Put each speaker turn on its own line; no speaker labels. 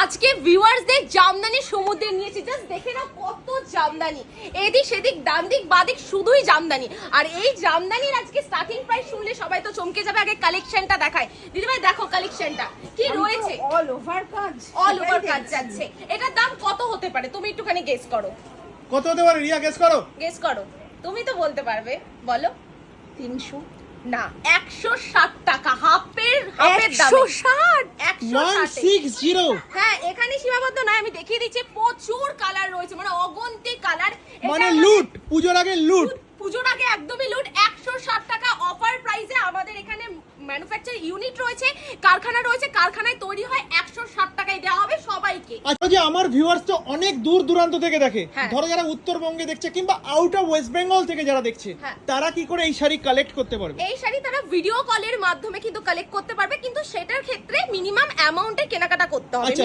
আজকে ভিউয়ার্সদের জামদানি সমুদ্রে নিয়েছি, জাস্ট দেখে নাও কত জামদানি, এদিক সেদিক ডান দিক বাদিক শুধুই জামদানি। আর এই জামদানির আজকে স্টার্টিং প্রাইস শুনলে সবাই তো চমকে যাবে। আগে কালেকশনটা দেখায় দিদিভাই, দেখো কালেকশনটা কি রয়েছে,
অল ওভার কাজ
যাচ্ছে। এটার দাম কত হতে পারে তুমি একটুখানি গেস করো?
কত হতে পারে রিয়া, গেস করো।
গেস করো, তুমি তো বলতে পারবে, বলো।
300
না, 160 টাকা, হাফের দাম।
160।
হ্যাঁ, এখানে সীমাবদ্ধ নয়, আমি দেখিয়ে দিচ্ছি প্রচুর কালার রয়েছে, মানে অগন্তি কালার।
মানে লুট, পুজোর আগে লুট।
পুজোর আগে একদমই লুট। 160 টাকা অফার প্রাইসে আমাদের এখানে ম্যানুফ্যাকচার ইউনিট রয়েছে, কারখানা রয়েছে, কারখানায় তৈরি হয়। 160 টাকায় দেওয়া হবে সবাইকে।
আচ্ছা, যে আমার ভিউয়ার্স তো অনেক দূর দূরান্ত থেকে দেখে,
হ্যাঁ।
ধরো যারা উত্তরবঙ্গে দেখছে কিংবা আউট অফ ওয়েস্ট বেঙ্গল থেকে যারা দেখছে,
হ্যাঁ।
তারা কি করে এই শাড়ি কালেক্ট করতে পারবে?
এই শাড়ি তারা ভিডিও কলের মাধ্যমে কিন্তু কালেক্ট করতে পারবে, কিন্তু সেটার ক্ষেত্রে মিনিমাম অ্যামাউন্টে কেনাকাটা করতে হবে।
আচ্ছা।